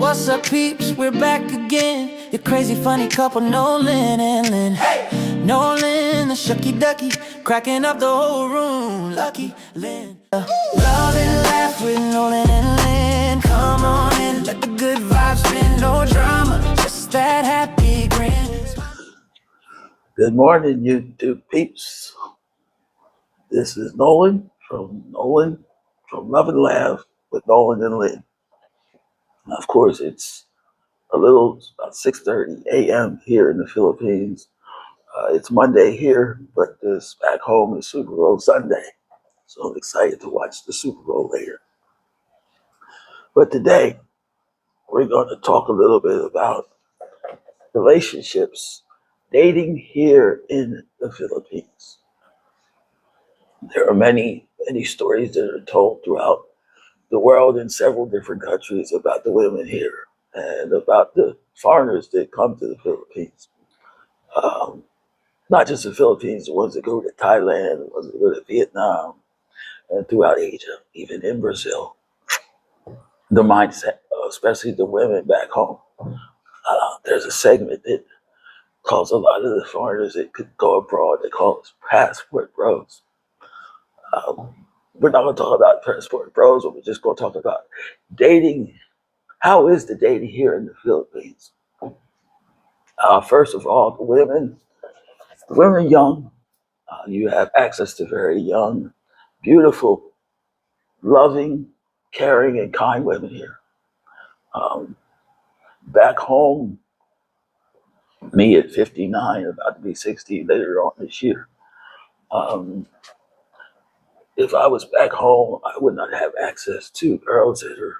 What's up, peeps? We're back again. Your crazy, funny couple, Nolan and Lynn. Nolan, the shucky ducky, cracking up the whole room. Lucky Lynn. Love and laugh with Nolan and Lynn. Come on in, let the good vibes spin. No drama, just that happy grin. Good morning, YouTube peeps. This is Nolan from Love and Laugh with Nolan and Lynn. Of course, it's about 6:30 a.m. here in the Philippines. It's Monday here, but this back home is Super Bowl Sunday. So I'm excited to watch the Super Bowl later. But today, we're going to talk a little bit about relationships, dating here in the Philippines. There are many stories that are told throughout the world in several different countries about the women here and about the foreigners that come to the Philippines. Not just the Philippines, the ones that go to Thailand, the ones that go to Vietnam, and throughout Asia, even in Brazil. The mindset, especially the women back home. There's a segment that calls a lot of the foreigners that could go abroad, they call us passport bros. We're not going to talk about passport bros, but we're just going to talk about dating. How is the dating here in the Philippines? First of all, the women are young. You have access to very young, beautiful, loving, caring, and kind women here. Back home, me at 59, about to be 60 later on this year. If I was back home, I would not have access to girls that are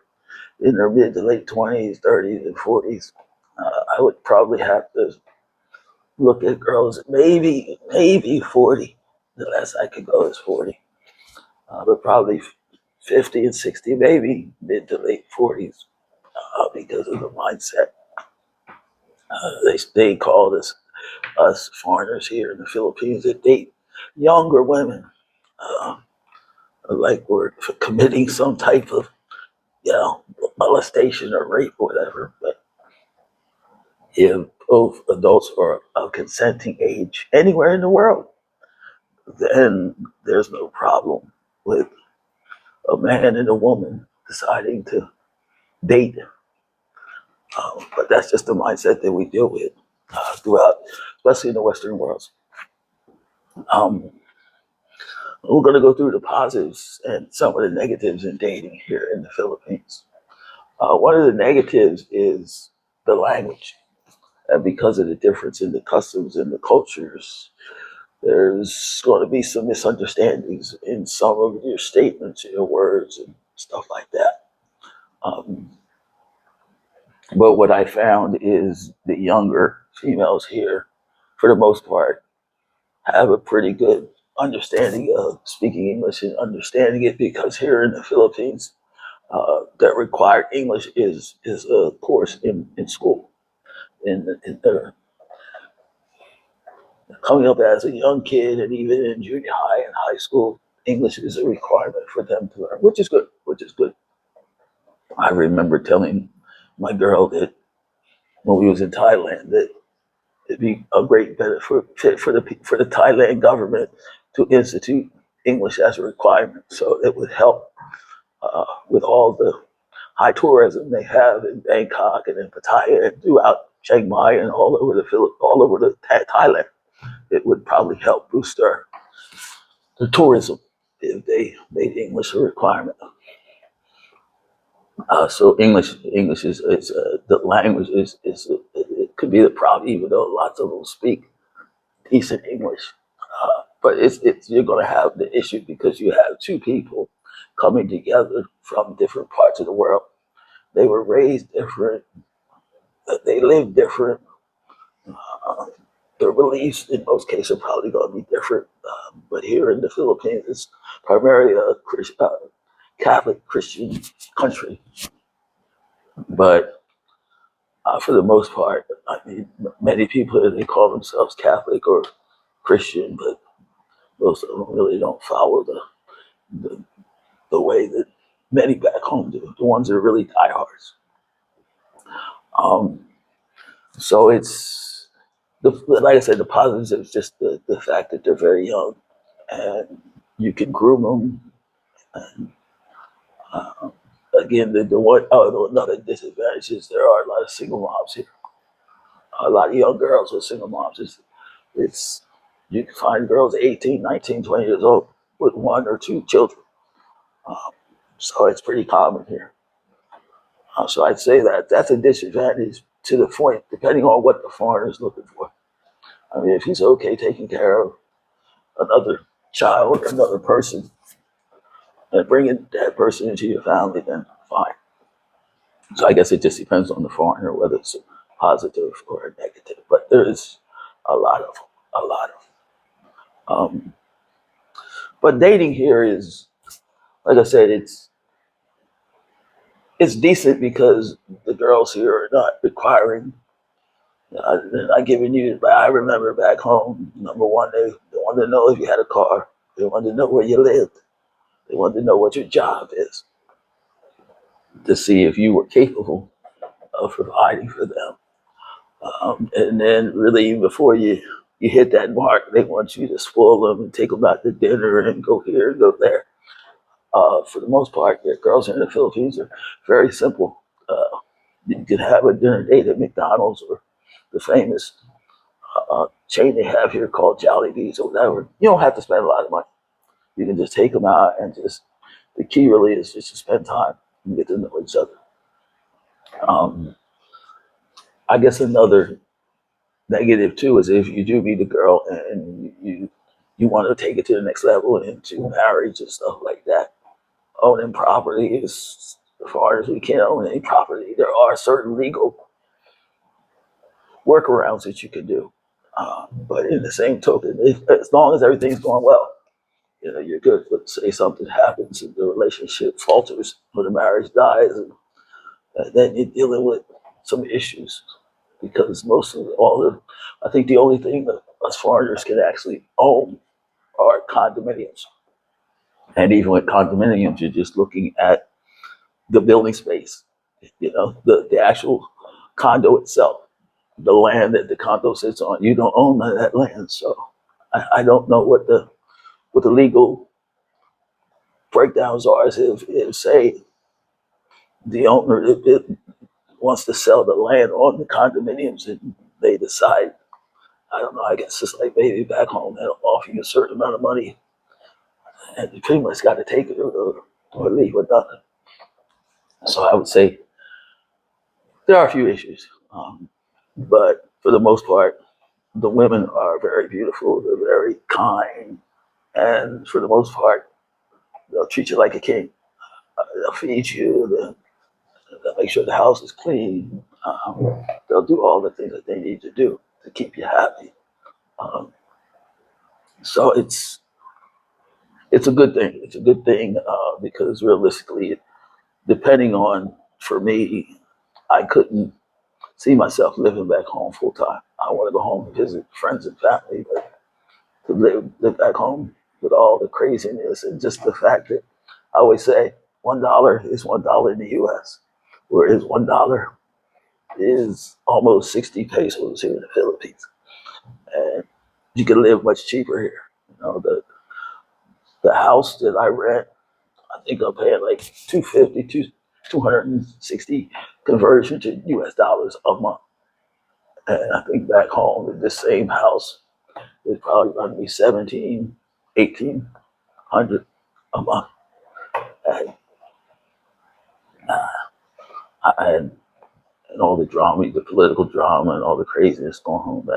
in their mid to late 20s, 30s, and 40s. I would probably have to look at girls at maybe 40. The less I could go is 40. But probably 50 and 60, maybe mid to late 40s, because of the mindset. They call us foreigners here in the Philippines that date younger women, like we're committing some type of, molestation or rape or whatever. But if both adults are of consenting age anywhere in the world, then there's no problem with a man and a woman deciding to date. But that's just the mindset that we deal with throughout, especially in the Western world. Um, we're going to go through the positives and some of the negatives in dating here in the Philippines. One of the negatives is the language. And because of the difference in the customs and the cultures, there's going to be some misunderstandings in some of your statements, your words, and stuff like that. But what I found is the younger females here, for the most part, have a pretty good understanding of speaking English and understanding it, because here in the Philippines, that required English is a course in school. Coming up as a young kid and even in junior high and high school, English is a requirement for them to learn, which is good. I remember telling my girl that when we was in Thailand that it'd be a great benefit for the Thailand government to institute English as a requirement, so it would help with all the high tourism they have in Bangkok and in Pattaya and throughout Chiang Mai and all over Thailand. It would probably help boost the tourism if they made English a requirement. So English is the language is it could be the problem, even though lots of them speak decent English. But it's you're going to have the issue because you have two people coming together from different parts of the world. They were raised different. They live different. Their beliefs, in most cases, are probably going to be different. But here in the Philippines, it's primarily a Catholic Christian country. But for the most part, I mean, many people, they call themselves Catholic or Christian, but most of them really don't follow the way that many back home do, the ones that are really diehards. Um, so it's like I said, the positives is just the fact that they're very young and you can groom them. And uh, again, the one another disadvantage is there are a lot of single moms here, a lot of young girls with single moms. It's you can find girls 18, 19, 20 years old with one or two children. So it's pretty common here. So I'd say that that's a disadvantage to the point, depending on what the foreigner is looking for. I mean, if he's okay taking care of another child, another person, and bringing that person into your family, then fine. So I guess it just depends on the foreigner whether it's a positive or a negative. But there is a lot of, a lot of. But dating here is, like I said, it's decent because the girls here are not requiring. They're not giving you. I remember back home. Number one, they wanted to know if you had a car. They wanted to know where you lived. They wanted to know what your job is to see if you were capable of providing for them. And then, really, before you hit that mark, they want you to spoil them and take them out to dinner and go here and go there. For the most part, the girls in the Philippines are very simple. You can have a dinner date at McDonald's or the famous chain they have here called Jollibees or whatever. You don't have to spend a lot of money. You can just take them out and just, the key really is just to spend time and get to know each other. Um, I guess another negative too is if you do meet a girl and you want to take it to the next level into marriage and stuff like that. Owning property is, as far as we can't own any property, there are certain legal workarounds that you can do. But in the same token, as long as everything's going well, you're good. But say something happens and the relationship falters or the marriage dies, and then you're dealing with some issues because most of all the, I think the only thing that us foreigners can actually own are condominiums. And even with condominiums, you're just looking at the building space, the actual condo itself, the land that the condo sits on. You don't own none of that land, so I don't know what the legal breakdowns are. If say the owner it wants to sell the land on the condominiums and they decide, I don't know, I guess it's like maybe back home they'll offer you a certain amount of money and you pretty much got to take it or leave with nothing. So I would say there are a few issues, but for the most part, the women are very beautiful. They're very kind, and for the most part, they'll treat you like a king. They'll feed you. They'll make sure the house is clean. They'll do all the things that they need to do to keep you happy. Um, so it's a good thing. It's a good thing because realistically, depending on for me, I couldn't see myself living back home full time. I want to go home and visit friends and family, but to live back home with all the craziness and just the fact that I always say $1 is $1 in the U.S., whereas $1 is almost 60 pesos here in the Philippines, and you can live much cheaper here. The house that I rent, I think I'm paying like 250, 260 conversion to U.S. dollars a month. And I think back home in this same house is probably going to be 17, 1800 a month. And, and, and all the drama, the political drama, and all the craziness going on.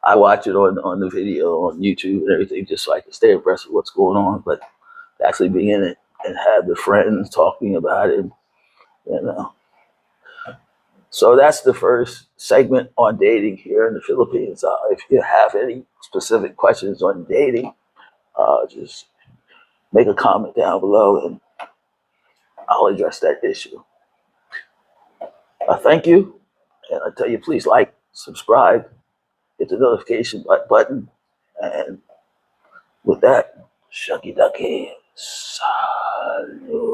I watch it on the video on YouTube and everything just so I can stay abreast of what's going on. But actually being in it and have the friends talking about it, you know. So that's the first segment on dating here in the Philippines. If you have any specific questions on dating, just make a comment down below and I'll address that issue. Thank you. And I tell you, please like, subscribe, hit the notification button. And with that, shucky ducky, salute.